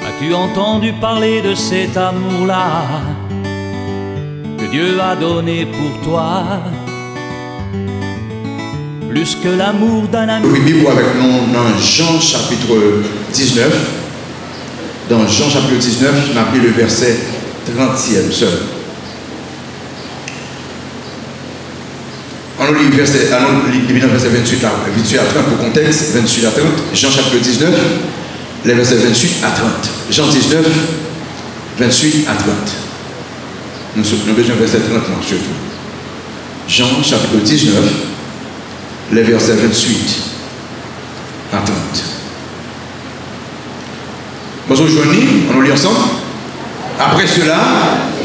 As-tu entendu parler de cet amour-là que Dieu a donné pour toi? Plus que l'amour d'un ami. Oui, Bible avec nous dans Jean chapitre 19. Dans Jean chapitre 19, on a pris le verset 30e seul. On lit le verset 28 à 30 pour contexte, 28 à 30. Jean chapitre 19, les versets 28 à 30. Jean 19, 28 à 30. Nous avons besoin du verset 30 surtout. Jean chapitre 19, les versets 28 à 30. Bonjour Johnny, on nous lit ensemble. Après cela,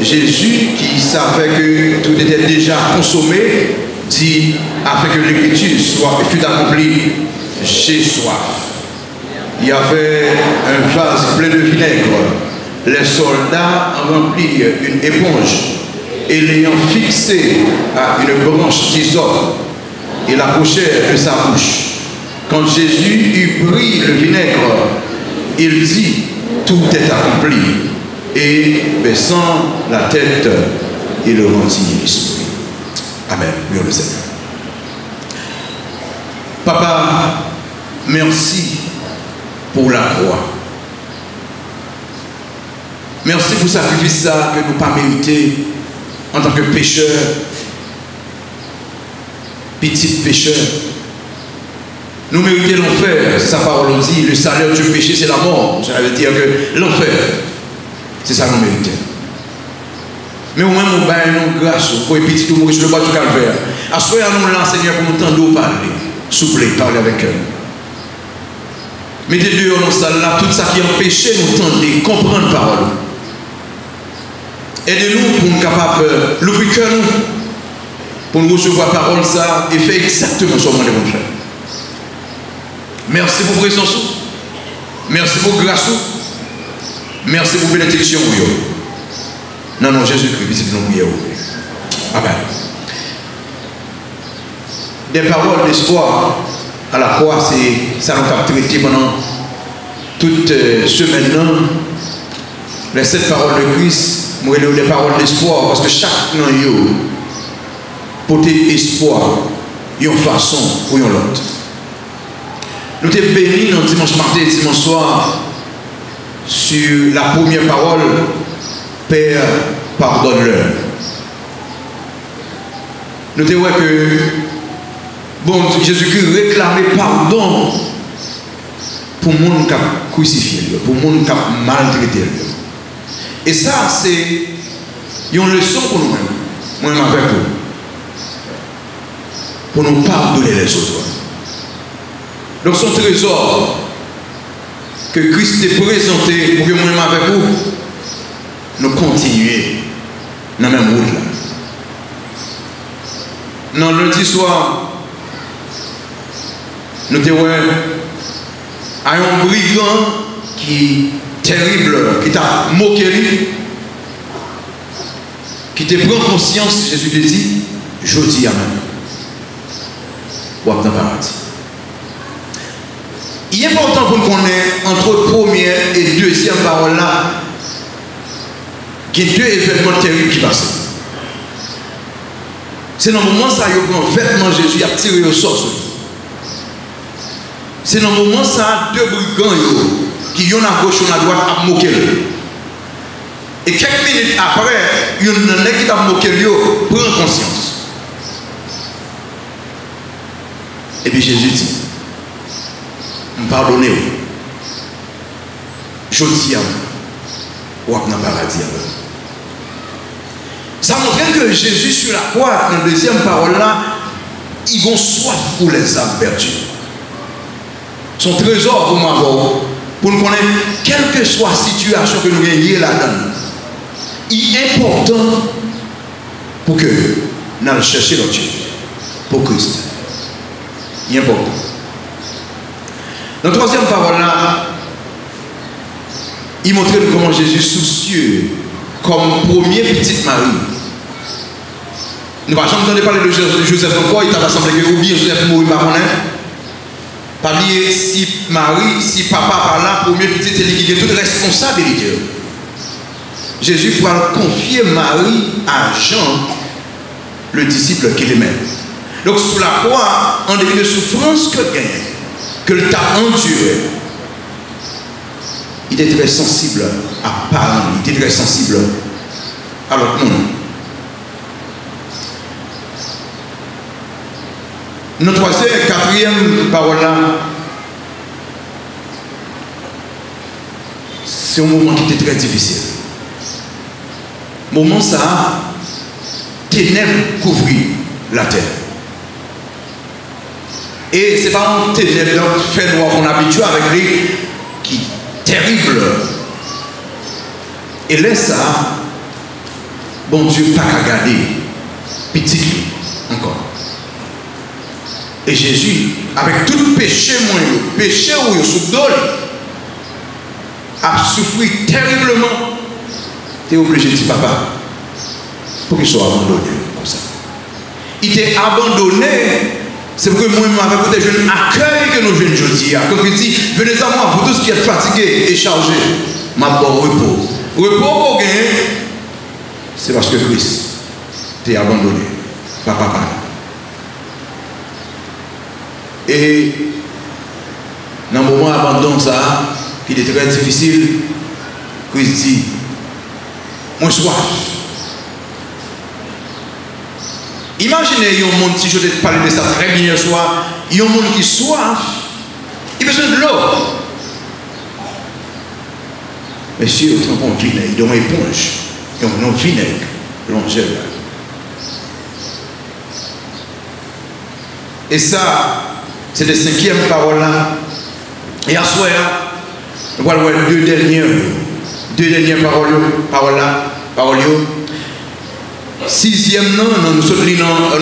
Jésus, qui savait que tout était déjà consommé, dit afin que l'écriture fût accomplie, j'ai soif. Il y avait un vase plein de vinaigre. Les soldats en remplirent une éponge et l'ayant fixé à une branche d'hysope, ils l'approchèrent de sa bouche. Quand Jésus eut pris le vinaigre, il dit, tout est accompli. Et baissant la tête, il rendit l'esprit. Amen. Louons le Seigneur. Papa, merci pour la croix. Merci pour ce sacrifice que nous n'avons pas mérité en tant que pécheurs, petits pécheurs. Nous méritons l'enfer. Sa parole dit, le salaire du péché c'est la mort. Ça veut dire que l'enfer, c'est ça que nous méritons. Mais au moins nous baillons grâce pour les petits tout sur le bas du calvaire. Assoyez nous là, Seigneur, pour nous tendre parler. S'il vous plaît, parlez avec eux. Mettez dehors dans salle là tout ça qui empêchait nous tendre, comprendre la parole. Aidez-nous pour nous capables l'ouvrir cœur nous, pour nous recevoir la parole ça et faire exactement ce qu'on devons faire. Merci pour présence, merci pour grâce, merci pour bénédiction. Non, non, Jésus-Christ, visite nous prions. Amen. Des paroles d'espoir à la croix, c'est ça nous a traité pendant toute semaine. Les 7 paroles de Christ, nous avons des paroles d'espoir parce que chaque nom yo porter espoir, une façon ou une autre. Nous sommes bénis dans dimanche matin et dimanche soir sur la première parole, Père, pardonne-leur. Nous te voyons que bon, Jésus-Christ réclamait pardon pour le monde qui a crucifié, pour le monde qui a maltraité. Et ça, c'est une leçon pour nous-mêmes, moi-même avec vous, pour nous pardonner les autres. Donc, son trésor que Christ est présenté pour que moi-même avec vous, nous continuer dans la même route là. Dans lundi soir, nous avons un brigand qui terrible, qui t'a moqué, qui te prend conscience, Jésus te dit, je dis Amen. Ou dans le paradis. Il est important pour nous connaître entre première et deuxième parole là, qu'il y a 2 événements terribles qui passent. C'est dans le moment où ça, il prend vêtement Jésus, il a tiré au sort. C'est dans le moment où ça, 2 brigands qui ont à gauche ou à droite à moquer. Et quelques minutes après, il y a un qui a moqué, prend conscience. Et puis Jésus dit, pardonnez-vous. Je dis à vous, ou à dans le paradis. Ça montre que Jésus sur la croix, dans la deuxième parole là, ils vont soif pour les âmes perdues. Son trésor pour moi, pour nous connaître, quelle que soit la situation que nous gagnons là-dedans, il est important pour que nous allions chercher notre Dieu, pour Christ. Il est important. Dans la troisième parole là, il montre comment Jésus soucieux, comme premier petite Marie, Nous ne pouvons jamais parler de Joseph encore, il t'a semblé que ou bien Joseph mourit par mon pas oublier si Marie, si papa par là, premier petit, c'est lui qui a toute responsabilité. Jésus pourra confier Marie à Jean, le disciple qu'il aimait. Donc sous la croix, en début de souffrance que le t'a enduré, il est très sensible à parler, il est très sensible à l'autre monde. Notre troisième et quatrième parole là, c'est un moment qui était très difficile. Moment ça, ténèbres couvrit la terre. Et c'est pas un ténèbres fait noir qu'on habitue avec lui qui terrible. Et là ça, bon Dieu pas qu'à garder petit encore. Et Jésus, avec tout péché moyen, péché ou sous dol, a souffert terriblement. Tu es obligé de dire papa, pour qu'il soit abandonné comme ça. Il t'est abandonné, c'est pour que moi-même avec des jeunes accueil que nos jeunes aujourd'hui. Comme il dit, venez à moi, vous tous qui êtes fatigués et chargés, ma bonne repos. Repos pour gagner, c'est parce que Christ t'est abandonné par papa. Et dans le moment d'abandon, ça, qui est très difficile, Christ dit, moi soif. Imaginez un monde, si je te parle de ça très bien hier soir, il y a un monde qui soif, il a besoin de l'eau. Monsieur, il trempe en vinaigre, il donne une éponge, et on a un vinaigre, l'ongèle. Et ça, c'est la cinquième parole là. Et à ce soir, nous allons voir deux dernières paroles là. Sixième, nous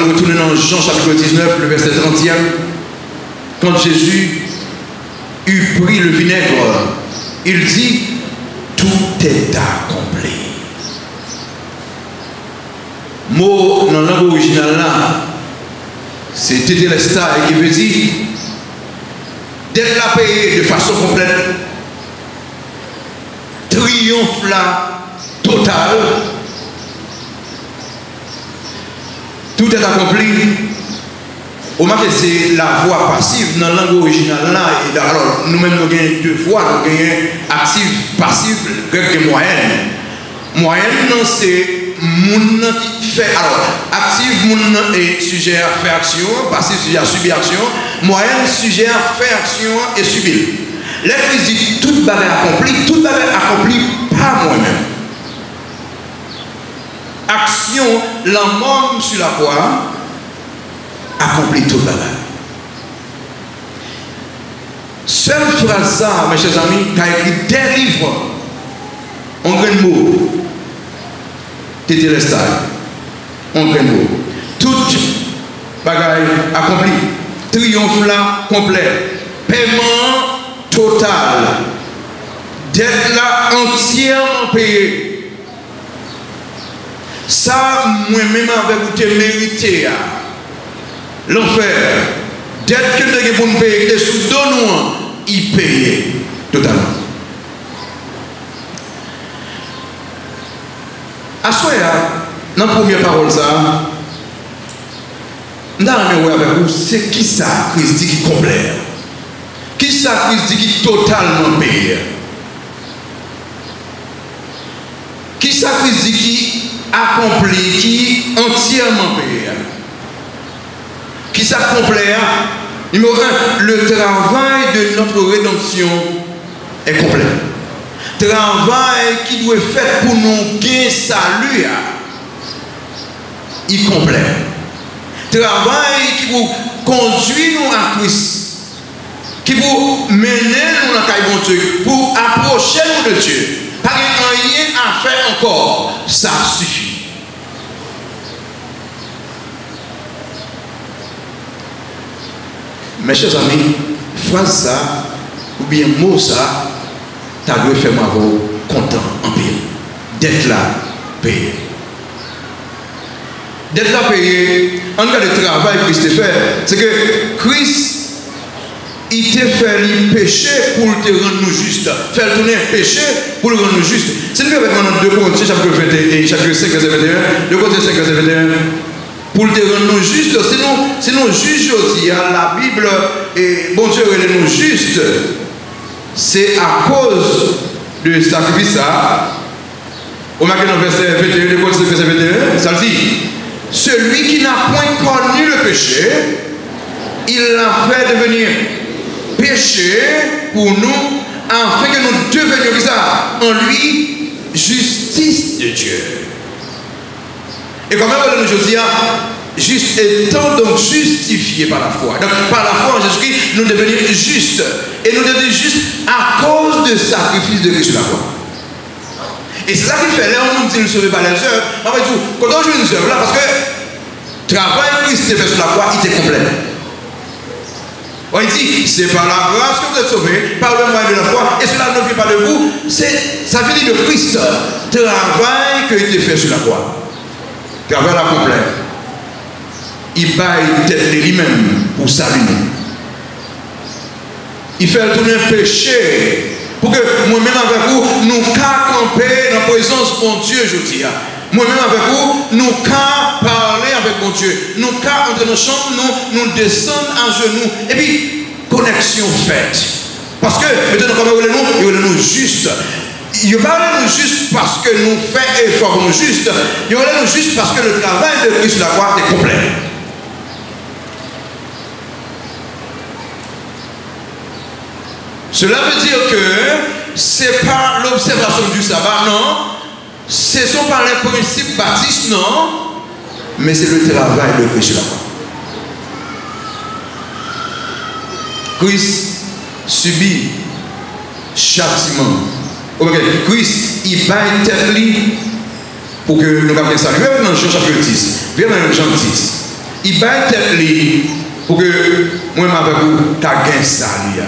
retournons dans Jean chapitre 19, le verset 30e. Quand Jésus eut pris le vinaigre, il dit, tout est accompli. Mot dans la langue originale là, c'est tétélestai qui veut dire d'être là payé de façon complète, triomphe là, total, tout est accompli. Au moins que c'est la voix passive dans la langue originale là, et alors nous-mêmes nous avons deux voix, nous avons active, passive, grec et moyenne. Moyenne c'est moun qui fait, alors active moun et sujet à faire action, passif sujet à subir action, moyenne sujet à faire action et subir. L'Église dit toute bagarre accomplie par moi-même. Action, la mort sur la croix accomplit toute bagarre. Seule phrase ça, mes chers amis, qui a écrit des livres en grand mot. Tétélestai, on prend mot. Toute bagaille accomplie. Triomphe là complet. Paiement total. Dette là entièrement payée. Ça, moi-même avec vous te mérité. L'enfer. Dette que nous avons pour nous payer, les sous donnons, il paye totalement. À ce moment-là, dans la première parole, c'est qui ça Christ dit qui est complet? Qui ça Christ dit qui est totalement payé? Qui ça Christ dit qui accompli, qui est entièrement payé? Qui ça complet? Numéro 1, le travail de notre rédemption est complet. Travail qui doit être fait pour nous gagner salut, il complet. Travail qui vous conduit nous à Christ, qui vous mène nous dans la Dieu, pour approcher nous de Dieu. Pas rien à faire encore, ça suffit. Mes chers amis, phrase ça, ou bien mot ça, tu dois faire ma voix content en pile. D'être là, payé. d'être là payé, en cas de travail que Christ fait, c'est que Christ, il t'a fait le péché pour te rendre nous justes. Faire tourner un péché pour le rendre nous justes. C'est le cas avec maintenant 2 Corinthiens, chapitre 21, chapitre 5, verset 21. 2 Corinthiens 5, verset 21. Pour te rendre nous justes, sinon juge aussi, la Bible, et bon Dieu, elle est nous justes. C'est à cause de sacrifice ça. Au marqué dans le verset 21, 2 Corinthiens verset 21, ça dit, celui qui n'a point connu le péché, il l'a fait devenir péché pour nous, afin que nous devenions ça, en lui, justice de Dieu. Et comment on nous dit, juste étant donc justifiés par la foi. Donc par la foi en Jésus-Christ, nous devenons justes. Et nous devenons justes à cause du sacrifice de Christ sur la croix. Et c'est ça qui fait là, on nous dit nous sauver par les œuvres. En fait, quand on joue une œuvre là, parce que le travail que Christ a fait sur la croix, il était complet. On dit, c'est par la grâce que vous êtes sauvés, par le moyen de la foi, et cela ne vient pas de vous, ça vient de Christ. Travail que il a fait sur la croix. Travail là complet. Il baille tête de lui-même pour saluer. Il fait tourner un péché pour que moi-même avec vous, nous camper dans la présence de mon Dieu, je dis. Moi-même avec vous, nous parler avec mon Dieu. Nous entrer dans nos chambres, nous descendre à genoux. Et puis, connexion faite. Parce que, maintenant, comme il est nous juste. Il ne parle nous juste parce que nous faisons effort nous juste. Il est nous juste parce que le travail de Christ sur la croix est complet. Cela veut dire que ce n'est pas l'observation du sabbat, non. Ce ne sont pas les principes baptistes, non. Mais c'est le travail de Christ sur la croix. Christ subit châtiment. Christ, il baille tête pour que nous puissions saluer. Viens dans Jean chapitre 10. Viens dans Jean 10. Il baille tête pour que moi, avec vous, tu as gagné salut.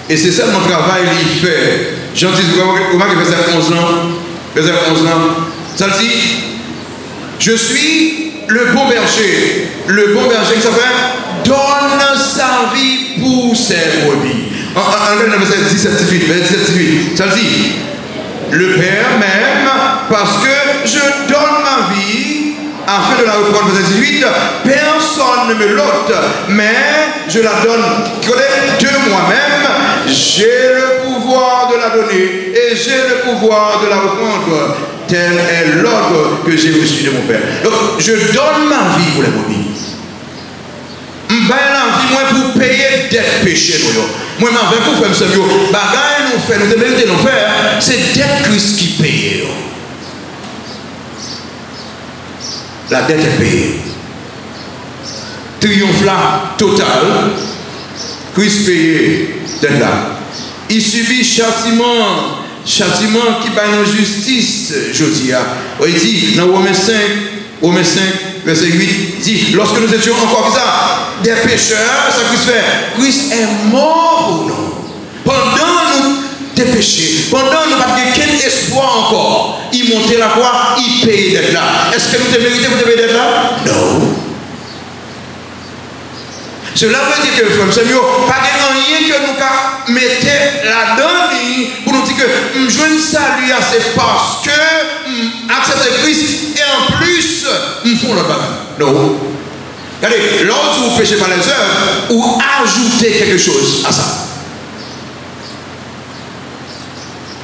Et c'est ça mon travail, il fait. Jean 10, vous voyez, verset 11 ans. Verset 11 ans. Ça dit, je suis le bon berger. Le bon berger qui s'appelle donne sa vie pour ses brebis. En verset 17, 18, verset 18, ça dit, le Père m'aime parce que je donne ma vie afin de la reprendre. Verset 18, personne ne me l'ôte, mais je la donne de moi-même. J'ai le pouvoir de la donner et j'ai le pouvoir de la reprendre. Tel est l'ordre que j'ai reçu de mon Père. Donc, je donne ma vie pour les brebis. Je donne la vie moi pour payer des péchés. Moi, avec vous, frère, bagaille nous fait, nous devons nous faire, c'est dette Christ qui paye. La dette est payée. Triomphe là, total. Christ payé, dette là. Il subit châtiment. Châtiment qui bat en justice, je dis. Il dit dans Romains 5, verset 8, il dit, lorsque nous étions encore ça, des pécheurs, ça Christ fait. Christ est mort pour nous. Pendant nous des péchés, pendant nous n'avons aucun espoir encore, il montait la croix, il payait d'être là. Est-ce que nous te méritons pour te payer d'être là? Non. Cela veut dire que, frère Samuel, pas rien que nous mettons là-dedans pour nous dire que je ne salue c'est parce que accepter Christ et en plus, nous faisons le bagage. Non. Regardez, lorsque vous péchez par les œuvres, ou ajoutez quelque chose à ça.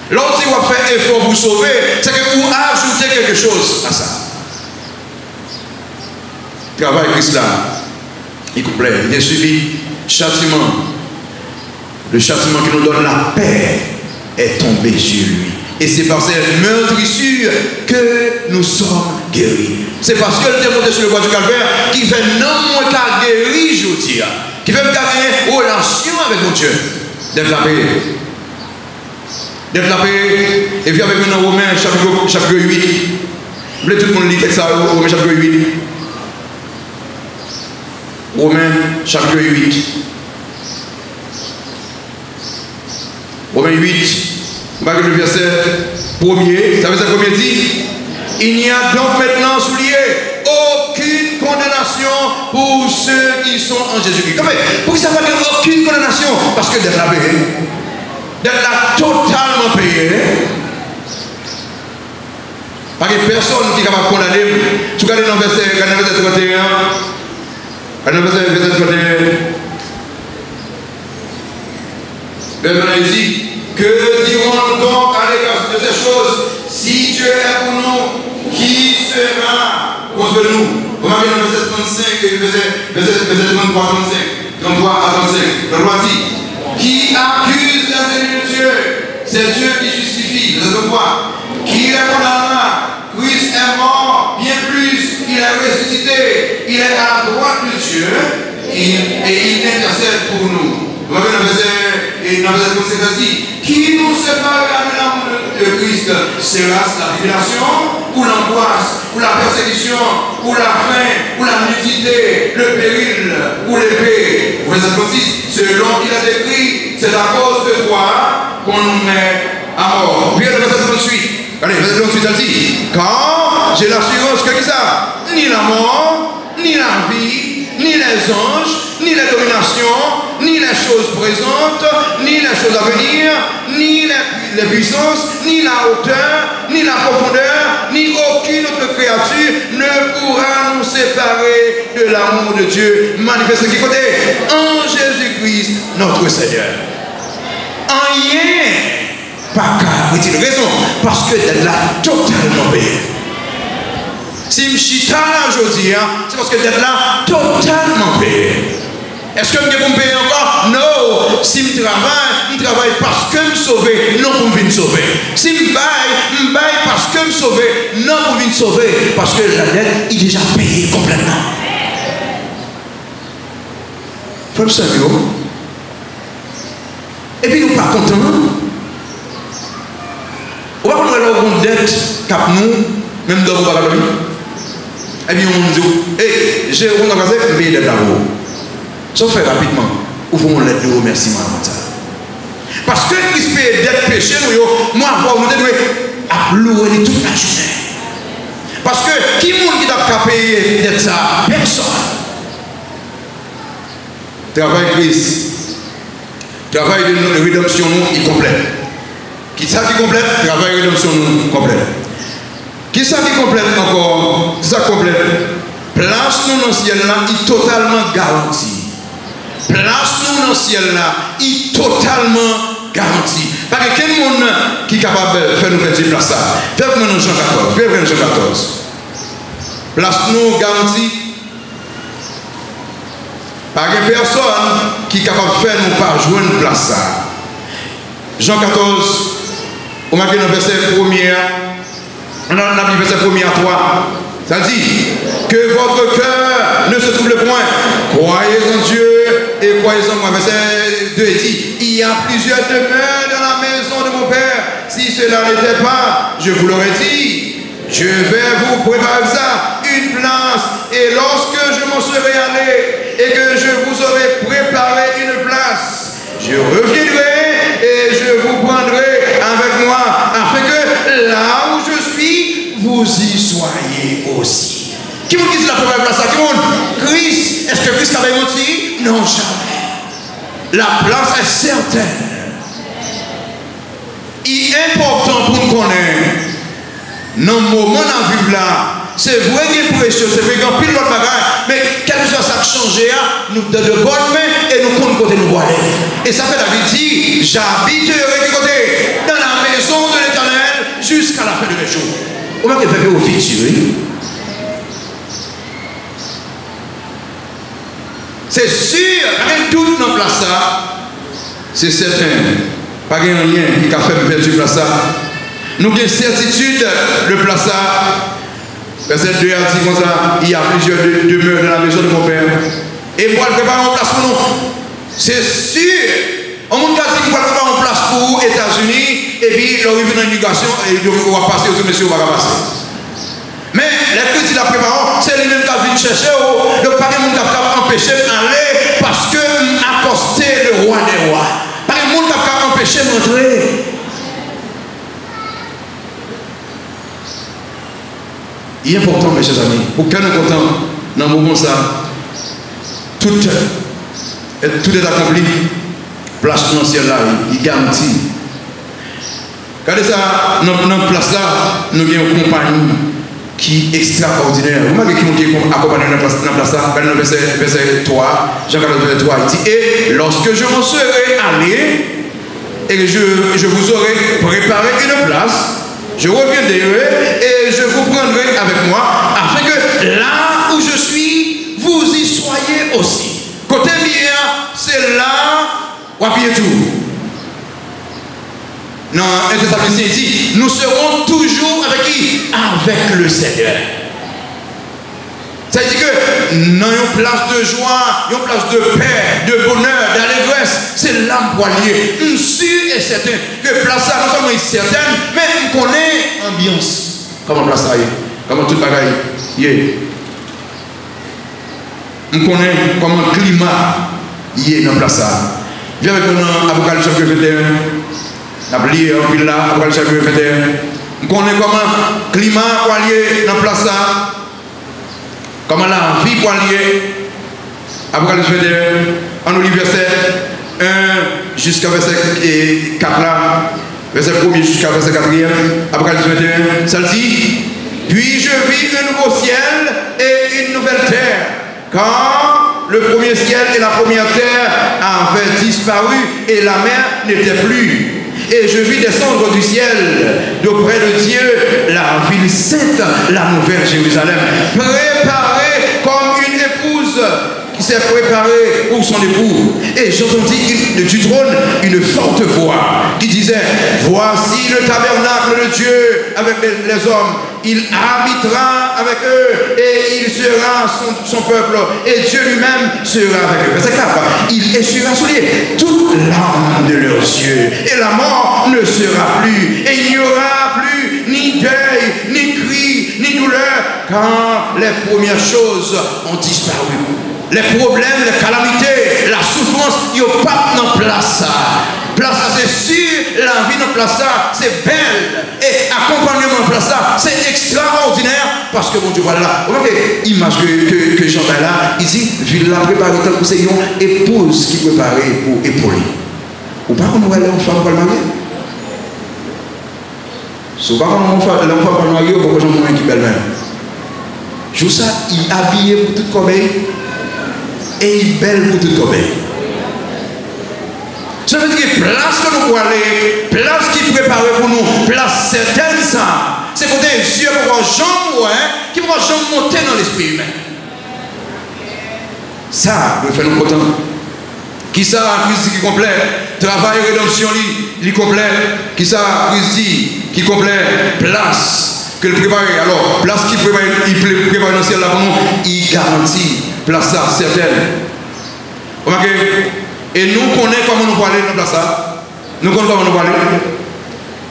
Lorsque vous faites effort pour vous sauver, c'est que vous ajoutez quelque chose à ça. Travail Christ là. Il complet, il est suivi châtiment. Le châtiment qui nous donne la paix est tombé sur lui. Et c'est par cette meurtrissure que nous sommes guéris. C'est parce que le témoin sur le bois du calvaire qui fait non moins qu'à guérir, je dis, qui fait gagner une relation avec mon Dieu. D'être la paix. D'être la paix. Et puis avec nous dans Romains chapitre 8. Vous voulez tout le monde lire ça, Romains chapitre 8. Romains chapitre 8. Romains 8, le verset 1er, ça veut dire combien dit? Il n'y a donc maintenant, soulié, aucune condamnation pour ceux qui sont en Jésus-Christ. Pourquoi ça va dire aucune condamnation? Parce que d'être là payé, d'être là totalement payé. Parce que personne qui est capable de condamner. Tu regardes dans le verset 31, dans le verset 31, il dit, que dirons-nous donc à l'égard de ces choses? Si Dieu est pour nous, qui sera contre nous? Vous m'avez dans le verset 35 et verset 33 à 35. Le roi dit, qui accuse les ennemis de Dieu? C'est Dieu qui justifie. Verset 23. Qui répondra? Christ est mort, bien plus, il est ressuscité, il est à la droite de Dieu et il intercède pour nous. Vous voyez dans le verset 35 dit, qui nous séparera de l'amour de Christ? Sera la tribulation, ou l'angoisse, ou la persécution, ou la faim, ou la nudité, le péril, ou l'épée. Verset 36, selon qu'il a écrit, c'est à cause de toi qu'on nous met à mort. Puis le verset 38. Allez, verset 38, elle dit, car j'ai l'assurance que ça, ni la mort, ni la vie, ni les anges, ni les dominations, ni les choses présentes, ni les choses à venir, ni les puissances, ni la hauteur, ni la profondeur, ni aucune autre créature ne pourra nous séparer de l'amour de Dieu manifesté qui côté en Jésus-Christ, notre Seigneur. En rien. Pas qu'à retirer raison, parce que d'être là totalement payé. Si je suis là aujourd'hui, c'est parce que d'être là totalement payé. Est-ce que je vais me payer encore? Non. Si je travaille parce que je me sauver, non pour me sauver. Si je baille parce que je me sauver, non pour me sauver. Parce que la dette est déjà payée complètement. Faut le savoir. Et puis nous ne sommes pas contents. On va prendre une dette cap nous, même dans vos bagages. Et puis on dit, hé, j'ai un payer dette d'abord. Ça fait rapidement. Ouvrons l'aide de remerciement à ça. Parce que qui se fait dette péché, moi, vous devez louer toute la journée. Parce que qui monde qui t'a payé dette ça? Personne. Travail Christ. Travail de rédemption nous est complet. Qui ça qui complète? Travail de rédemption nous complète. Qui ça qui complète encore? Ça complète. Place nous dans le ciel là, il est totalement garanti. Place nous dans le ciel là, il est totalement garanti. Parce que quel monde qui est capable de faire nous faire place ça? Faites-moi dans Jean 14. Faites-moi dans Jean 14. Place nous garanti. Pas de personne qui est capable de faire nous pas jouer une place ça. Jean 14, on marque dans le verset 1er, on a le verset 1er à 3. Ça dit que votre cœur ne se trouble point. Croyez en Dieu et croyez en moi. Verset 2 dit, il y a plusieurs demeures dans la maison de mon Père. Si cela n'était pas, je vous l'aurais dit. Je vais vous préparer ça, une place. Et lorsque je m'en serai allé et que je vous aurai préparé une place, je reviendrai et je vous prendrai avec moi, afin que là où je suis, vous y soyez aussi. Qui vous dit la première place? Qui vous dit Christ? Est-ce que Christ avait menti? Non, jamais. La place est certaine. Il est important pour nous connaître. Dans le moment à vivre là, c'est vrai qu'il est précieux, c'est vrai qu'il y a pile l'autre bagage, mais quelque chose ça a changé, nous donne de bonnes mains et nous comptons côté nous boire. Et ça fait David dit, j'habiterai du côté dans la maison de l'Éternel jusqu'à la fin de mes jours. On va faire au futur. C'est sûr, avec tout dans place ça, c'est certain. Pas de rien qui a fait perdre du place ça. Nous avons certitude de place ça. Verset 2 a dit comme ça, il y a plusieurs demeures dans la maison de mon Père. Et pour préparer une place pour nous. C'est sûr. On m'a dit qu'il va préparer une place pour les États-Unis, et puis il arrive dans l'immigration, et il va passer, aux messieurs, on va passer. Mais les chrétiens la préparent, c'est lui-même qui a vu chercher, donc pas de monde qui a empêché d'aller, parce que accosté le roi des rois. Pas de monde qui a empêché d'entrer. il est important, mes chers amis, pour qu'un content dans le moment ça, tout est accompli, place financière là, il garantit. Regardez ça, dans notre place là, nous avons une compagnie qui est extraordinaire. Vous voyez qui est accompagné dans la place là, dans le verset 3, Jean-Claude verset 3, il dit, et lorsque je m'en serai allé, et que je vous aurai préparé une place, je reviendrai et je vous prendrai avec moi, afin que là où je suis, vous y soyez aussi. Côté bien, c'est là où appuyer tout. Non, un Thessaloniciens dit, nous serons toujours avec qui? Avec le Seigneur. Ça veut dire que dans une place de joie, une place de paix, de bonheur, d'allégresse, c'est l'âme poilier. Je suis sûr et certain que place ça, non seulement est certaine, mais on connaît l'ambiance. Comment place ça est? Comment tout bagaille est? On connaît comment le climat est dans place ça. Viens avec nous dans Apocalypse chapitre 21. On a lié un peu là, Apocalypse chapitre 21. On connaît comment le climat poilier dans place ça. Comment la vie poilier, Apocalypse 21, on lit verset 1 jusqu'à verset 4 là, verset 1er jusqu'à verset 4e, Apocalypse 21, ça dit, puis je vis un nouveau ciel et une nouvelle terre, car le premier ciel et la première terre avaient disparu et la mer n'était plus. Et je vis descendre du ciel, d'auprès de Dieu, la ville sainte, la nouvelle Jérusalem, préparée comme une épouse qui s'est préparée pour son époux. Et j'entendis du trône une forte voix qui disait, voici le tabernacle de Dieu avec les hommes. Il habitera avec eux et il sera son peuple et Dieu lui-même sera avec eux. Verset 4. Il essuiera sur lui toute larme de leurs yeux et la mort ne sera plus et il n'y aura plus ni deuil, ni cri, ni douleur car les premières choses ont disparu. Les problèmes, les calamités, la souffrance, il n'y a pas de place. Place, c'est sûr, la vie de place, c'est belle. Et accompagnement de place, c'est extraordinaire. Parce que mon Dieu, voilà. Vous voyez l'image que j'entends là, il dit, ville la préparée tant que c'est une épouse qui préparait pour épauler. Ou pas qu'on va aller en femme pour le marier. Si vous ne pouvez pas aller en femme pour le marier, pourquoi j'en ai qui belle même. Je ça, il habillé pour toute corbeille. Et il est belle pour toute corbeille. Ça veut dire que place que nous pouvons aller, place qui est préparée pour nous, place certaine ça, c'est côté Dieu pour voir Jean, qui pourra jamais monter dans l'esprit humain. Ça, nous faisons content. Qui ça, Christ qui complète, travail et rédemption, il complète. Qui ça, Christ qui complète, place que le préparer. Alors, place qui prépare, il prépare dans le ciel là pour nous, il garantit. Place ça, certaine. Remarquez, et nous connaissons comment nous parler dans la place ça. Nous connaissons comment nous parler.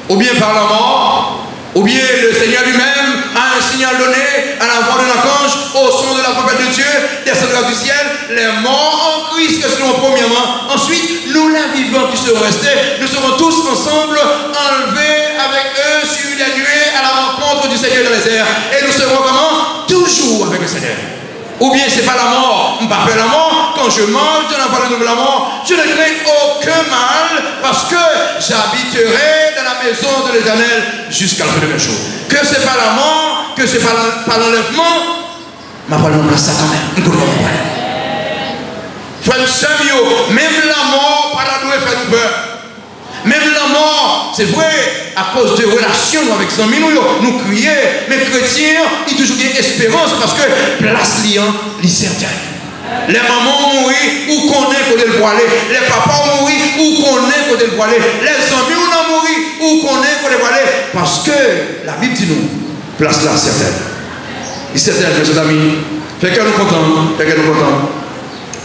Ou bien par la mort, ou bien le Seigneur lui-même a un signal donné à la voix de l'archange, au son de la trompette de Dieu, descendra du ciel, les morts en Christ que seront premièrement. Ensuite, nous les vivants qui seront restés, nous serons tous ensemble enlevés avec eux sur les nuées à la rencontre du Seigneur dans les airs. Et nous serons comment? Toujours avec le Seigneur. Ou bien c'est pas la mort, je ne pas la mort, quand je mange, je n'ai pas de la mort, je ne crains aucun mal, parce que j'habiterai dans la maison de l'Éternel jusqu'à la fin de mes jours. Que c'est pas la mort, que c'est pas l'enlèvement, ma parole me place ça quand même. Frère même la mort, pas la douleur, fait nous peur. Même la mort, c'est vrai, à cause de relations avec les amis, nous crions, mais chrétiens, ils ont toujours une espérance parce que place liant, ils certaine. Les mamans ont mouru, où qu'on est côté le poilet. Les papas ont mouru, où qu'on est côté le poilet. Les amis ont mouru, où qu'on est côté le poilet. Parce que la Bible dit nous, place là certaine. Il certaine, mes amis. Fait que nous contents, fait que nous contents.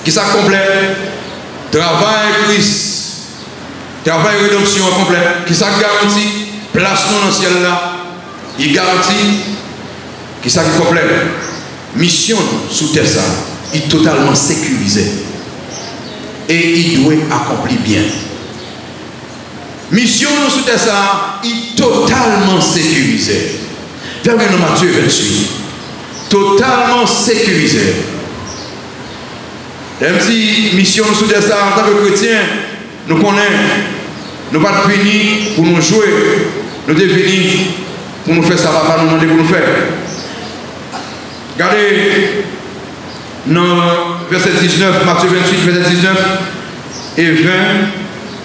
Qui s'accomplit, travail Christ. Travail rédemption complet, qui ça garantit, place nous dans le ciel là, il garantit, qui ça complet, mission sous terre ça, il est totalement sécurisé. Et il doit accomplir bien. Mission sous terre ça, il est totalement sécurisé. Verset Matthieu 28. totalement sécurisé. Même si mission nous soutient ça en tant que chrétiens, nous connaissons, nous ne sommes pas venus pour nous jouer, nous sommes venus pour nous faire ça, pas nous demander pour nous faire. Regardez, dans verset 19, Matthieu 28, verset 19 et 20,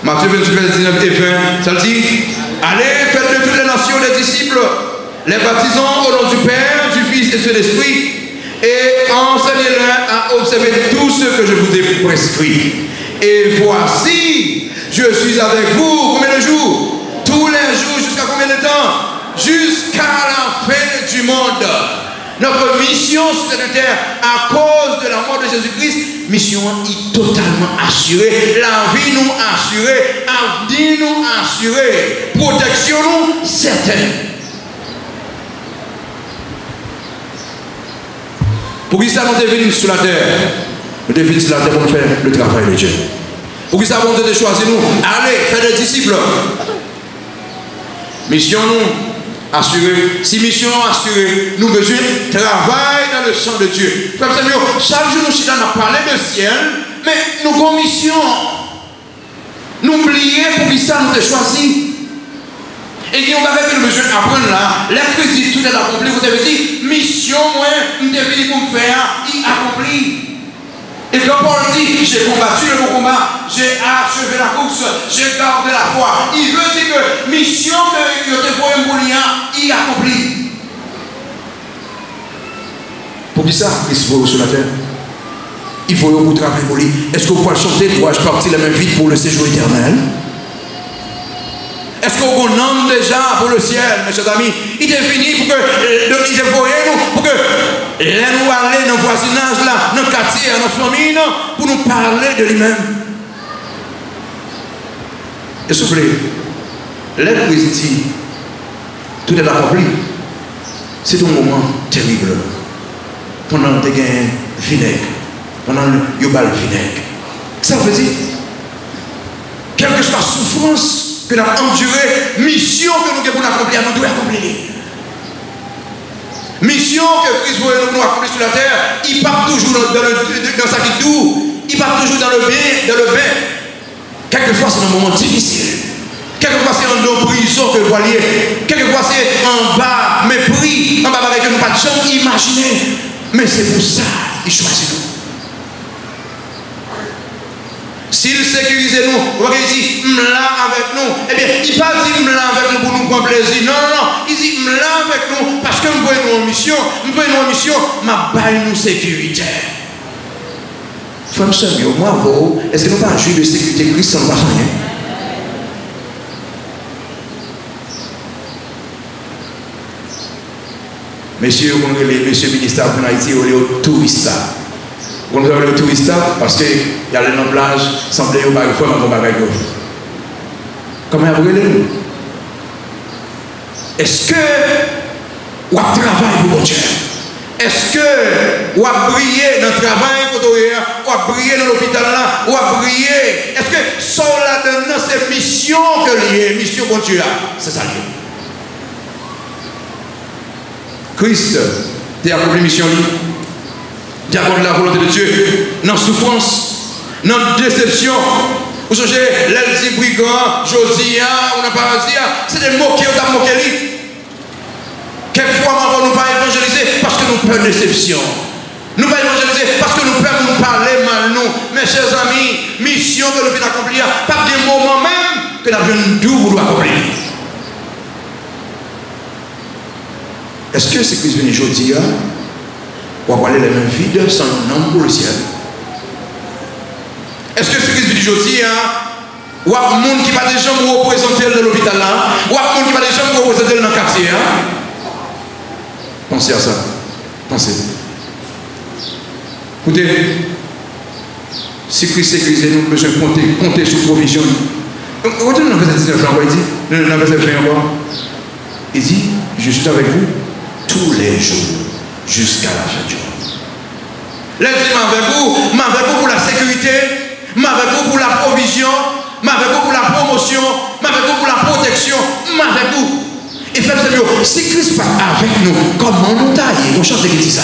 Matthieu 28, verset 19 et 20, ça dit, allez, faites de toutes les nations des disciples, les baptisant au nom du Père, du Fils et de l'Esprit, et enseignez-leur à observer tout ce que je vous ai prescrit. Et voici, je suis avec vous, combien de jours? Tous les jours, jusqu'à combien de temps? Jusqu'à la fin du monde. Notre mission sur cette terre, à cause de la mort de Jésus-Christ, mission est totalement assurée. La vie nous assurée, l'avenir nous assuré, protection nous certaine. Pour qui ça nous devons sur la terre? Nous devons sur la terre pour faire le travail de Dieu. Pour qui ça nous devons choisir nous? Allez, faire des disciples. Mission nous assurée. Si mission assurée, nous besoin de travail dans le champ de Dieu. Frère Samuel, chaque jour nous sommes parlé de ciel, mais nous avons mission. Nous oublions pour qui ça nous devons choisir. Et qui ont besoin d'apprendre là, la critique, tout est accompli. Vous avez dit, mission, moi, nous devons venir pour me faire, il accomplit. Et quand Paul dit, j'ai combattu le bon combat, j'ai achevé la course, j'ai gardé la foi. Il veut dire que mission que je te vois il accomplit. Pour qui ça, il se voit sur la terre? Il faut beaucoup travailler pour lui. Est-ce que vous pouvez chanter, dois-je partir la même vie pour le séjour éternel? Est-ce qu'on nomme déjà pour le ciel, mes chers amis? Il est fini pour que il est nous, pour que nous aller dans le voisinage là, dans le quartier, dans la famille, pour nous parler de lui-même. Et s'il vous plaît, l'Église dit, tout est accompli. C'est un moment terrible. Pendant des gains vinaigre, pendant le bal vinaigre. Ça veut dire, quelle que soit la souffrance que nous avons enduré, mission que nous devons accomplir, nous devons accomplir. Mission que Christ veut nous accomplir sur la terre, il part toujours dans sa vie doux, il part toujours dans le bien, dans le bain. Quelquefois c'est un moment difficile, quelquefois c'est en prison que le voilier, quelquefois c'est en bas, mépris, en bas avec nous pas de chance, imaginez. Mais c'est pour ça qu'il choisit nous. S'il sécurise nous, il dit, m'la avec nous. Eh bien, il ne pas dit m'la avec nous pour nous prendre plaisir. Non, non, non. Il dit m'la avec nous parce que nous voyons nos missions. Nous voyons nos missions, ma baille nous sécurité. Frère Samuel, moi, vous, est-ce que nous pas jouer de sécurité Christ sans rien? Messieurs, messieurs ministres en Haïti, on est aux touristes. On nous avons le touriste parce qu'il y a le plage, semblait au bagage, il faut bagage. Comment vous voulez? Est-ce que vous travaillez pour mon Dieu? Est-ce que vous brillez dans le travail, vous brillez dans l'hôpital là, vous brillez? Est-ce que ça là-dedans, c'est mission que lié, mission pour Dieu? C'est ça lié. Christ, tu as accompli mission liée. D'accorder la volonté de Dieu, dans la souffrance, dans la déception. Vous savez, l'Elzi brigand, Josia, on n'a pas dit, c'est des mots qui ont moqué lui. Quelquefois, nous ne pas évangéliser parce que nous peur de déception. Nous ne pas évangéliser parce que nous peur nous parler mal nous. Mes chers amis, mission que nous venons accomplir, pas des moments même que nous avons d'où vous doit accomplir. Est-ce que c'est Christ venu aujourd'hui? Ou avoir les mêmes vides sans nom pour le ciel? Est-ce que ce Christ dit aujourd'hui, ou à un monde qui va des gens pour représenter dans l'hôpital là, ou à un monde qui va des gens pour représenter dans le quartier? Pensez à ça. Pensez. Écoutez, si Christ sécurisé, nous besoin de compter sur provision. Retournez dans le verset 19, il dit, dans le verset 20 encore, il dit, je suis avec vous tous les jours. Jusqu'à la fin du monde. Laissez-moi avec vous pour la sécurité, avec vous pour la provision, avec vous pour la promotion, avec vous pour la protection, avec vous. Et frère, si Christ pas avec nous, comment nous tailler? On chante qui dit ça.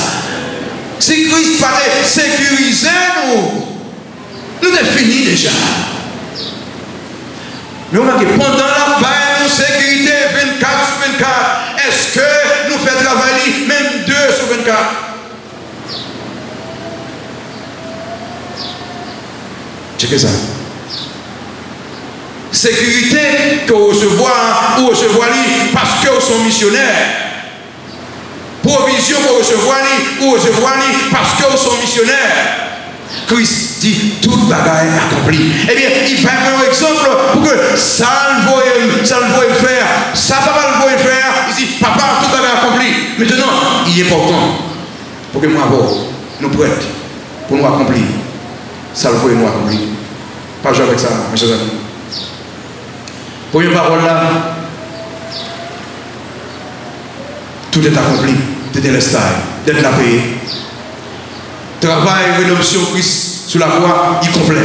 Si Christ pas sécuriser nous sommes finis déjà. Mais on va que pendant la paix, nous sécurité 24 sur 24, est-ce que nous faisons travailler même 2 sur 24? Checkez ça. Sécurité que vous recevez parce que vous sont missionnaires. Provision que vous recevez parce que vous sont missionnaires. Christ dit tout bagaille accompli. Eh bien, il prend un exemple pour que ça le voit faire, ça papa le voit faire. Il dit, papa, tout bagaille accompli. Maintenant, il est important pour que nous nous prêts pour nous accomplir. Ça le voit nous accomplir. Pas jouer avec ça, mes chers amis. Première parole là, tout est accompli, tout est l'estage, d'être la paix. Travail, rédemption, Christ sur la croix, il complet.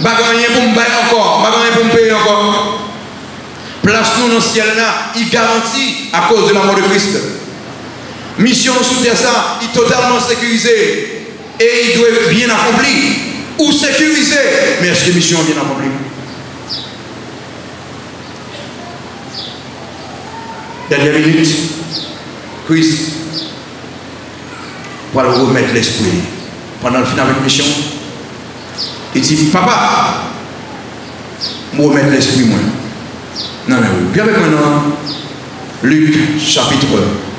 Pas rien pour me payer encore, pas rien pour me payer encore. Place nous dans le ciel là, il garantit à cause de la mort de Christ. Mission sous terre ça, il est totalement sécurisé et il doit être bien accompli. Ou sécurisé, mais est-ce que la mission est bien accomplie? Dernière minute, Christ va remettre l'esprit. Pendant le final avec la mission, il dit, papa, je vais remettre l'esprit moi. Non, mais oui. Puis avec maintenant, Luc chapitre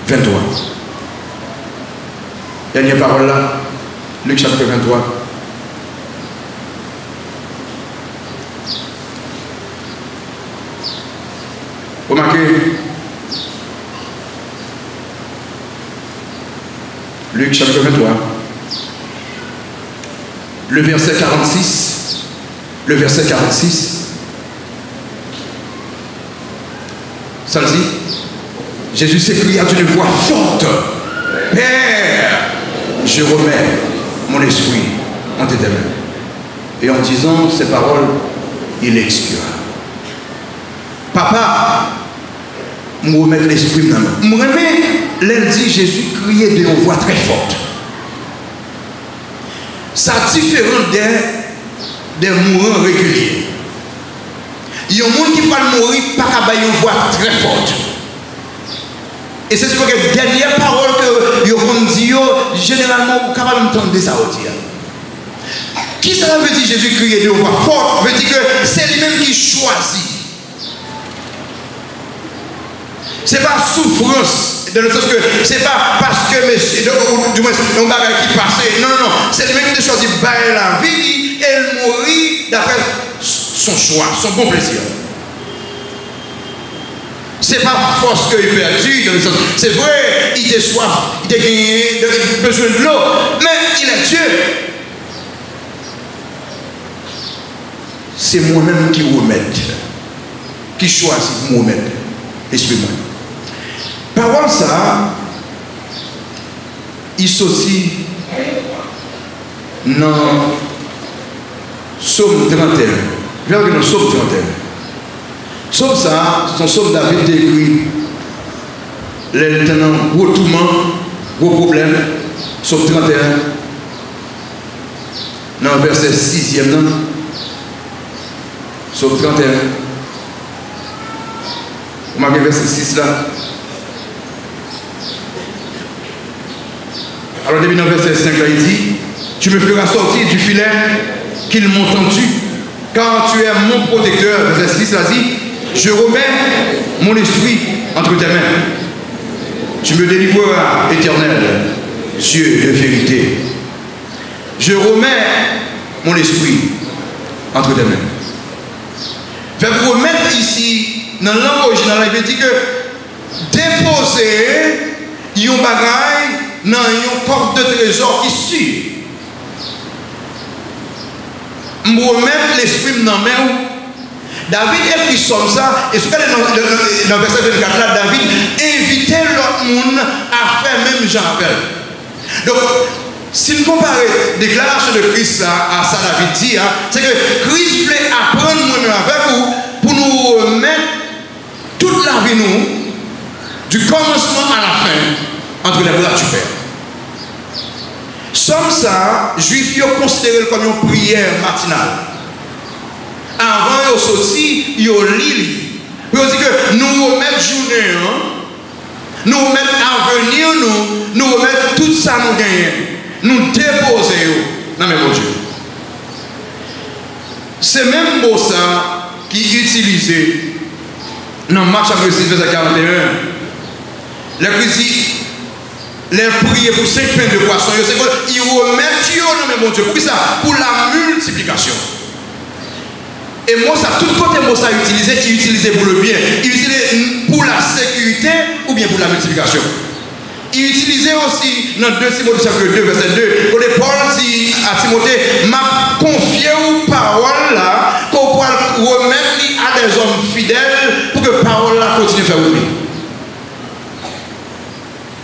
23. Dernière parole là, Luc chapitre 23. Remarquez, Luc chapitre 23, le verset 46, ça le dit, Jésus s'écria d'une voix forte, Père, je remets mon esprit entre tes mains. Et en disant ces paroles, il expira. Papa, je remets l'esprit dans ma main. Je remets, lundi, Jésus criait d'une voix très forte. Ça différent des mourants réguliers. Il y a un monde qui parle mourir par une voix très forte. Et c'est ce que la dernière parole que vous dit, généralement, vous êtes capable d'entendre ça aussi. Qui ça veut dire Jésus criait d'une voix forte? Veut dire que c'est lui-même qui choisit. Ce n'est pas souffrance, dans le sens que ce n'est pas parce que, du moins, un bagage qui passait. Non, non, non. C'est lui-même qui a choisi de bailler la vie et elle mourit d'après son choix, son bon plaisir. Ce n'est pas force qu'il est perdu, dans le sens. C'est vrai, il a soif, il a gagné, il a besoin de l'eau, mais il est Dieu. C'est moi-même qui remets, qui choisis de me remettre. Excuse-moi. Parole ça, il s'oscille dans Psaume 31. Je vais regarder dans Psaume 31. Psaume ça, son Psaume David écrit les tenants, gros tourment, gros problème. Psaume 31. Dans le verset 6e. Psaume 31. Vous marquez le verset 6 là. Alors, début dans le verset 5 là, il dit, tu me feras sortir du filet qu'ils m'ont tendu, car tu es mon protecteur. Verset 6 là dit, je remets mon esprit entre tes mains. Tu me délivreras, éternel, Dieu de vérité. Je remets mon esprit entre tes mains. Fait remettre ici, dans la langue originale, il veut dire que déposer un bagage dans un coffre de trésor qui suit. Je remettre l'esprit dans la main. David écrit comme ça, et ce que dans le verset 24 là, David invitait l'autre monde à faire même Jean-Appel. Donc, si nous comparons la déclaration de Christ à ça, David dit, c'est que Christ voulait apprendre moi-même avec vous pour nous mettre toute la vie nous du commencement à la fin, entre les bras du Père. Somme ça, juifs ont considéré comme une prière matinale. Avant de sortir, ils ont lu. Ils ont dit que nous remettons journée, nous remettons avenir, nous remettons tout ça nous gagnons. Nous déposer dans mes bon Dieu. C'est même mot ça qui est utilisé dans Marc chapitre 6, verset 41. Les chrétiens, les prières pour 5 pains de poisson, ils remettent dans mes bon Dieu. Pour ça? Pour la multiplication. Et moi, ça, tout côté moi ça utilisé, il utilisait pour le bien. Il utilisait pour la sécurité ou bien pour la multiplication. Il utilisait aussi dans 2 Timothée chapitre 2, verset 2, pour les Paul dit à Timothée, m'a confié aux paroles là, qu'on pourra remettre à des hommes fidèles pour que parole là continue à faire oublier.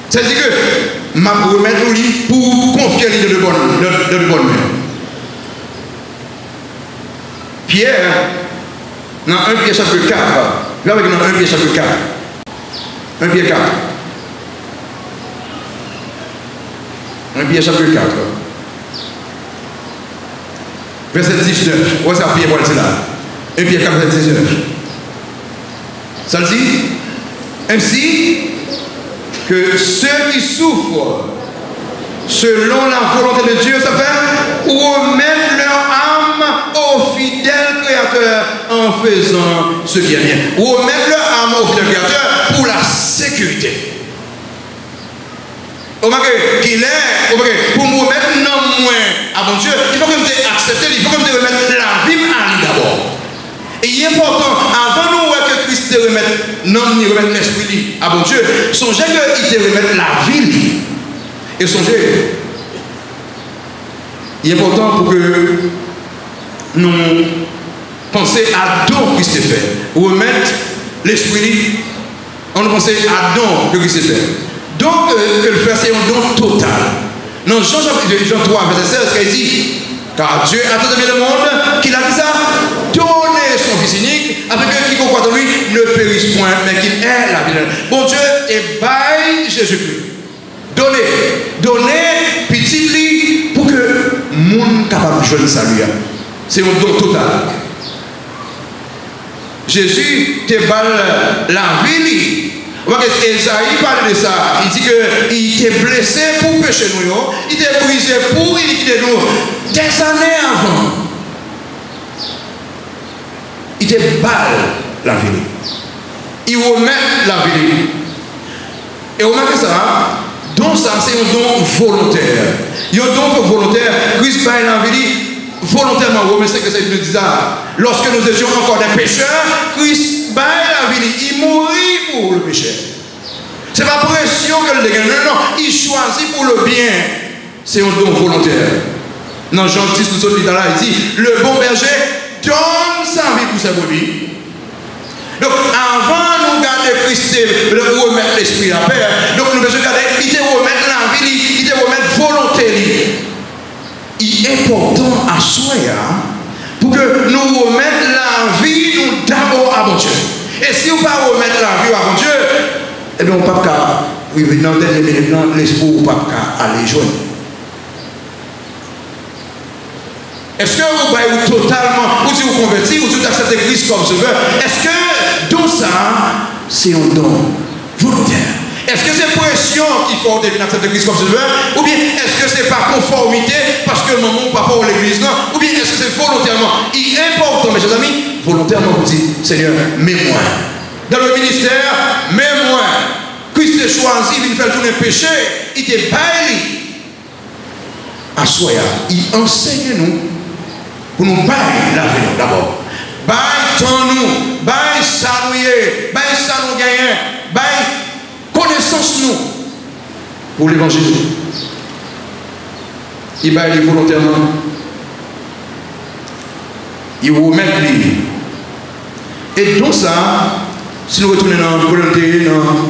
C'est-à-dire que m'a remettre au lit pour confier de bonne main. Pierre, dans 1 Pierre chapitre 4, là avec dans 1 Pierre chapitre 4, 1 Pierre 4. 1 Pierre chapitre 4, verset 19. Où est-ce que Pierre va dire là? 1 Pierre 4, verset 19. Ça dit, ainsi que ceux qui souffrent selon la volonté de Dieu, ça fait remettre leur âme au fidèle Créateur en faisant ce qui est bien. Remettre leur âme au fidèle Créateur pour la sécurité. Pour nous remettre non moins à mon Dieu, il faut que nous accepter, il faut que nous remettre la vie à lui d'abord. Et il est important, avant nous que Christ te remette, non, nous remettre l'esprit à mon Dieu, songez qu'il te remette la vie. Et songez, il est important pour que nous pensions à don Christ te fait. Remettre l'esprit, on pense à don que Christ te fait. Donc, que le faire, c'est un don total. Dans Jean 3, verset 16, il dit, car Dieu a tant aimé le monde qu'il a dit ça, donner son Fils unique, afin que quiconque croit en lui ne périsse point, mais qu'il ait la vie. Bon Dieu est by Jésus-Christ. Donner petit lit pour que le monde capable de jouer le salut. C'est un don total. Jésus te balle la vie. Esaïe parle de ça. Il dit qu'il était blessé pour pécher nous. Il était brisé pour iniquiter nous. Des années avant. Il te balle la vie. Il remet la vie. Et remarquez ça. Donc ça, c'est un don volontaire. Il y a un don volontaire. Christ baille la vie volontairement. Romains 5, verset 2 dit ça. Lorsque nous étions encore des pécheurs, Christ baille la vie. Il mourit pour le péché. Ce n'est pas pression que le dégaine. Non, il choisit pour le bien. C'est un don volontaire. Dans Jean 10, nous sommes là, il dit, le bon berger donne sa vie pour sa brebis. Donc, avant nous garder Christ, de remettre l'esprit à paix, donc nous devons garder, il te remettre la vie, il te remettre volonté. Il est important à soi, pour que nous remettions la vie, nous d'abord à mon Dieu. Et si on ne pas remettre la vie à mon Dieu, eh bien, on ne peut pas arriver dans l'esprit, on ne peut pas aller joindre. Est-ce que vous voyez totalement, ou si vous convertissez, ou si vous acceptez Christ comme sauveur, est-ce que dans ça, c'est un don volontaire? Est-ce que c'est pression qu'il faut devenir accepter Christ comme sauveur? Ou bien est-ce que c'est par conformité, parce que maman ou papa ou l'église, non? Ou bien est-ce que c'est volontairement? Il est important, mes chers amis, volontairement, vous dites, Seigneur, mets-moi. Dans le ministère, mets-moi. Christ est choisi, il fait tous les péchés, il te baille. À soi, il enseigne nous. Pour nous bailler la vie d'abord. Bailler tant nous, bailler ça nous, bailler ça nous gagner, bailler connaissance nous pour l'évangile. Il baille volontairement. Il remet lui. Et donc ça, si nous retournons dans la volonté, dans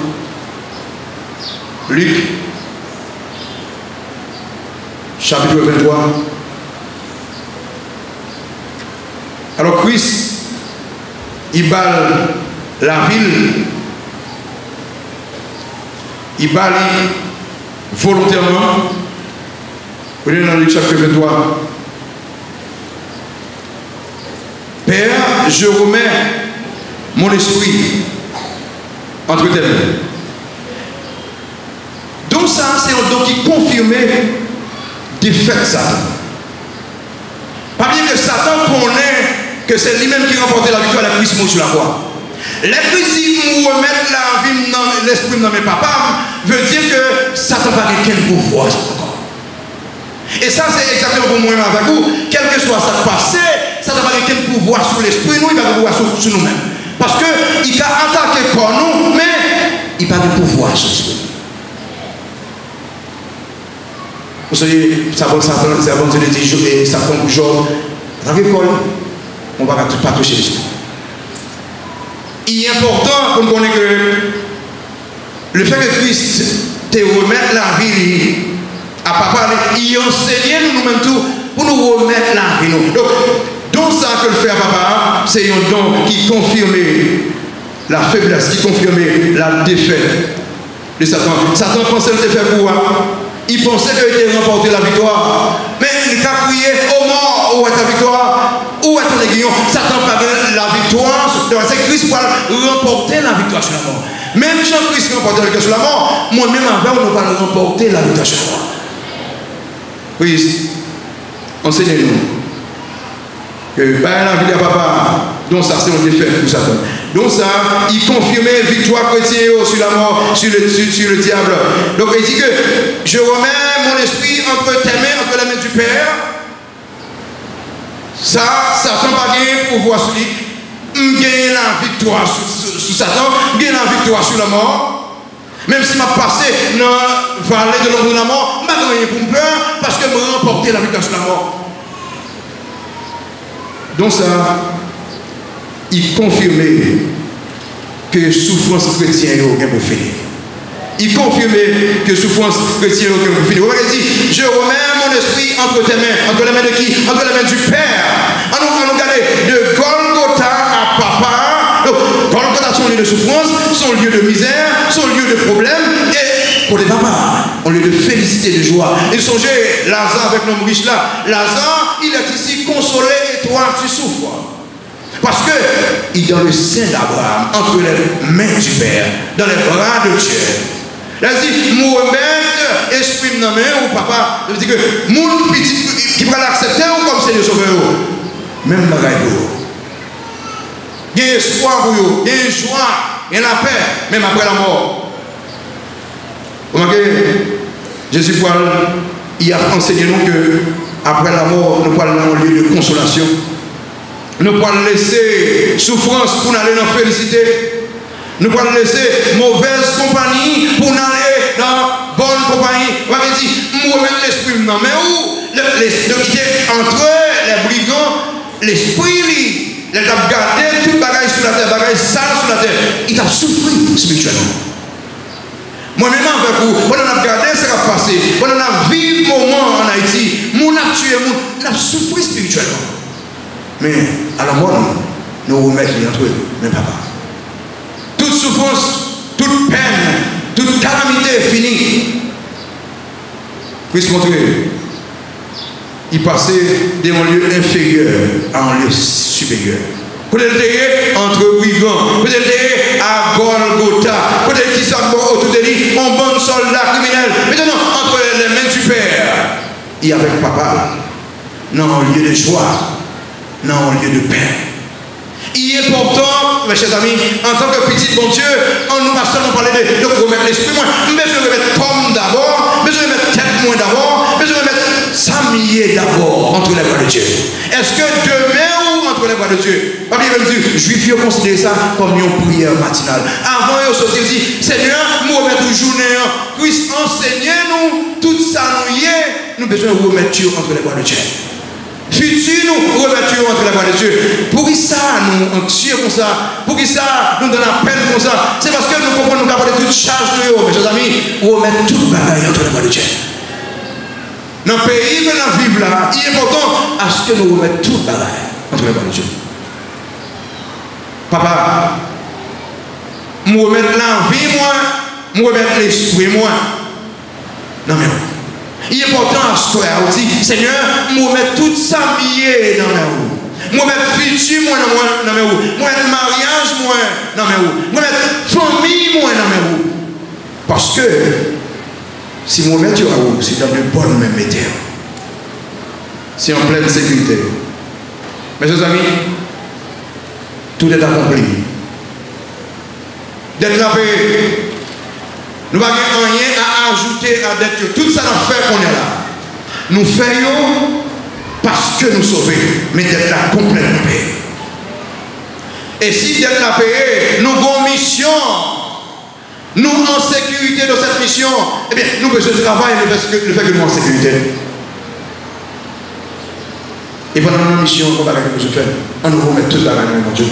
Luc, chapitre 23. Alors Christ, il balle la ville il bat volontairement. Vous voyez dans Luc chapitre 23. Père, je remets mon esprit entre tes mains. Donc ça, c'est un don qui confirmait défaite Satan. Pas bien que Satan connaît que c'est lui-même qui remportait la victoire à la Christ sur la croix. Les Christ dit remettre la vie dans l'esprit dans mes papas veut dire que Satan n'a pas quel pouvoir encore. Et ça c'est exactement pour moi avec vous. Quel que soit ça passé, Satan n'a pas quel pouvoir sur l'esprit, nous il n'a pas de pouvoir sur nous-mêmes. Parce qu'il a attaqué pour nous, mais il n'a pas de pouvoir sur l'esprit. Vous savez, ça va Satan, c'est avant de dire Satan pour Job, dans l'école, on ne va pas toucher l'esprit. Il est important pour nous connaître que le fait que Christ te remette la vie à papa, il enseigne nous-mêmes tout pour nous remettre la vie. Donc ça que le fait à papa, c'est un don qui confirme la faiblesse, qui confirme la défaite de Satan. Satan pensait le défaite pour moi. Il pensait qu'il était remporté la victoire. Mais il a crié au mort, où est ta victoire? Où est ton aiguillon? Satan pas la victoire. C'est Christ va remporter la victoire sur la mort. Même si Christ remporte la victoire sur la mort, moi-même avant, on ne va pas remporter la victoire sur la mort. Oui, enseignez-nous que par la vie de papa, donc ça c'est un défaite pour Satan. Donc ça, il confirmait victoire chrétienne sur la mort, sur le diable. Donc il dit que je remets mon esprit entre tes mains, entre la main du Père. Ça Satan pas gagné pouvoir sur lui. Il gagne la victoire sur Satan, il gagne la victoire sur la mort. Même si m'a passé dans la vallée de l'ombre de la mort, je n'ai pas pour peur parce que je remporté la victoire sur la mort. Donc ça, il confirmait que souffrance chrétienne est pour finir. Il confirmait que souffrance chrétienne est pour finir. Il dit, je remets mon esprit entre tes mains. Entre les mains de qui? Entre les mains du Père. On nous regarde de Golgotha à Papa. Donc, Golgotha, son lieu de souffrance, son lieu de misère, son lieu de problème. Et pour les papas, on lieu de félicité, de joie. Et songez, Lazare avec l'homme riche là. Lazare, il est ici consolé et toi, tu souffres. Parce que il est dans le sein d'Abraham, entre les mains du Père, dans les bras de Dieu. Il dit, Mohamed, exprime dans la main ou papa, il dit que mon petit qui va l'accepter ou comme Seigneur Sauveur. Même bagaille pour vous. Il y a espoir pour vous, il y a joie, il y a la paix, même après la mort. Vous remarquez, Jésus il a enseigné nous que après la mort, nous parlons dans un lieu de consolation. Nous pouvons laisser souffrance pour aller dans la félicité. Nous pouvons laisser mauvaise compagnie pour aller dans bonne compagnie. On va dire, moi même l'esprit, non, mais où entre les brigands, l'esprit, il a gardé tout bagage sur la terre, bagage sale sur la terre. Il a souffert spirituellement. Moi-même avec vous, on a gardé ce qui a passé. On a vécu moment en Haïti. On a tué, on a souffert spirituellement. Mais à la mort, nous remettons entre eux, mais papa. Toute souffrance, toute peine, toute calamité est finie. Puisse montrer. Il passait d'un lieu inférieur à un lieu supérieur. Peut-être entre brigands, peut-être à Golgotha, peut-être qu'ils sont autour de lui, un bon soldat criminel. Maintenant, entre les mains du Père et avec papa, dans un lieu de joie. Non, au lieu de paix. Il est important, mes chers amis, en tant que petit bon Dieu, en nous passant, nous parler de remettre l'esprit moins. Mais je vais mettre pomme d'abord, mais je vais mettre tête moins d'abord, mais je vais mettre samier d'abord entre les bras de Dieu. Est-ce que demain ou entre les bras de Dieu? Pas bien dire, juifs ont considéré ça comme une prière matinale. Avant, ils ont sorti, dit, Seigneur, nous remettons journée, Christ enseignez-nous, tout ça nous y est, nous avons besoin de remettre Dieu entre les bras de Dieu. Futur nous remettons entre les bras de Dieu. Pour qui ça nous anxieux comme ça? Pour qui ça nous donne la peine comme ça? C'est parce que nous comprenons nous avons toute charge de nous, mes chers amis, remettre tout le bagage entre les bras de Dieu. Dans le pays où nous vivons là, il est important à ce que nous remettions tout le bagage entre les bras de Dieu. Papa, je remets la vie, Moi, mettre l'esprit, moi. Non, mais il est important à ce soir aussi, Seigneur, moi, mettre tout ça lié dans mes roues. Moi, mettre futur, moi, dans mes roues. Moi, mettre mariage, moi, dans mes roues. Moi, mettre famille, moi, dans mes roues. Parce que, si moi, mettre à roues, c'est dans de bonnes mêmes métiers. C'est en pleine sécurité. Mes chers amis, tout est accompli. D'être rappelé. Nous n'avons rien à ajouter à d'être tout ça nous fait qu'on est là. Nous faisons parce que nous sauvons, mais d'être là complètement payé. Et si d'être là payé, nous avons une mission, nous en sécurité de cette mission, eh bien, nous faisons ce travail le fait que nous en sécurité. Et pendant notre mission, on va faire, on nous remet toute la main dans Dieu.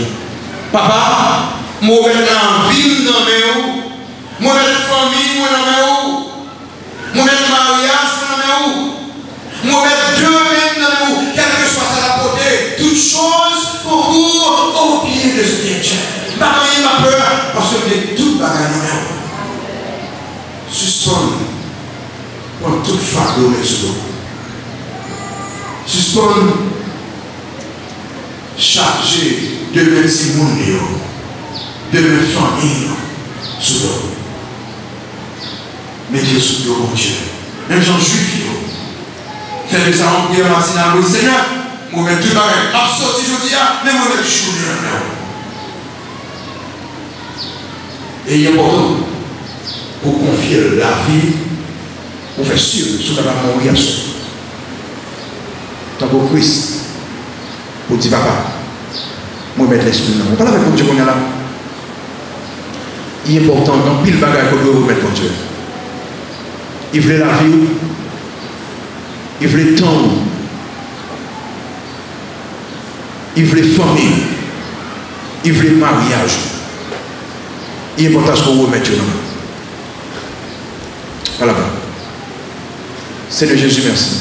Papa, moi, je vais en ville dans mes roues. Moi, je famille, moi, dans mes roues. Moi, je mariage, dans mes roues. Moi, je deux mêmes dans mes roues. Quelle que soit sa portée, toute chose pour vous au pied de ce Dieu. Papa, il m'a peur parce que j'ai tout bagage dans mes roues. Suspendre. Pour toute fardeau, mes roues. Suspendre. Chargé de mes simons, de mes familles, sous l'eau. Mais Dieu sous l'eau, mon Dieu. Même gens juifs, faites ça en prière dans la synagogue. Seigneur, moi, je tout pareil. Absorti, je dis, mais moi, je suis et il est important pour confier la vie, pour faire sûr que ce va mourir à soi. Tant que Christ, pour dire papa, moi, je vais mettre l'esprit là. On parle avec Dieu qu'on est là. Il est important, dans pile bagaille qu'on doit remettre pour Dieu. Il voulait la vie, il voulait le temps, il voulait famille, il voulait mariage. Il est important qu'on remette Dieu là. Voilà. Seigneur Jésus, merci.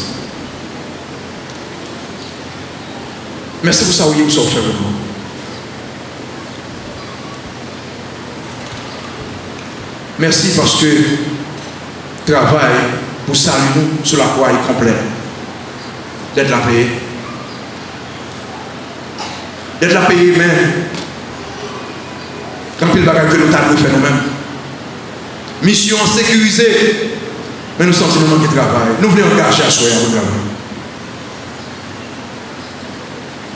Merci pour ça, oui, vous sortez avec moi. Merci parce que travail pour saluer nous sur la croix est complet. D'être la paix. D'être la paix, mais quand il va que nous avons fait nous-mêmes. Mission sécurisée, mais nous sentons nous manquer de travail. Nous voulons engager à soi au travail.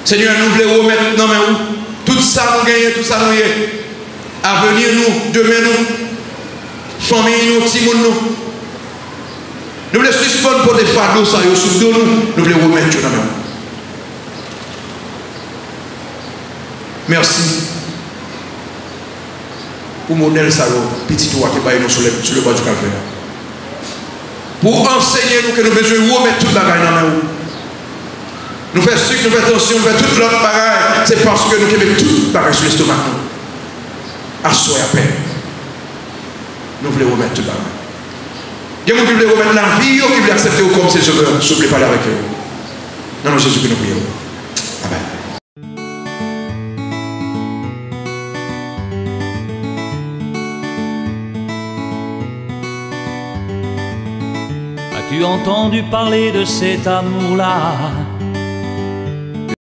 Seigneur, nous voulons remettre dans mes roues. Tout ça nous gagne, tout ça nous y est. Avenir nous, demain nous. Famille nous, Timon nous. Nous voulons suspendre pour des fardeaux, ça y est, sous nous. Nous voulons remettre dans nous. Merci. Pour modèle ça, petit doigt qui va nous sur le bas du café. Pour enseigner nous que nous besoin de remettre toute la gagne dans nous. Nous faisons sucre, nous faisons attention, nous faisons toute l'autre bagaille. C'est parce que nous mettons toute bagaille sur l'estomac. Assois à peine. Nous voulons remettre tout le monde. Il y a des gens qui veulent remettre la vie, qui veulent accepter comme c'est je veux parler avec eux. Non, non, Jésus, que nous prions. Amen. As-tu entendu parler de cet amour-là?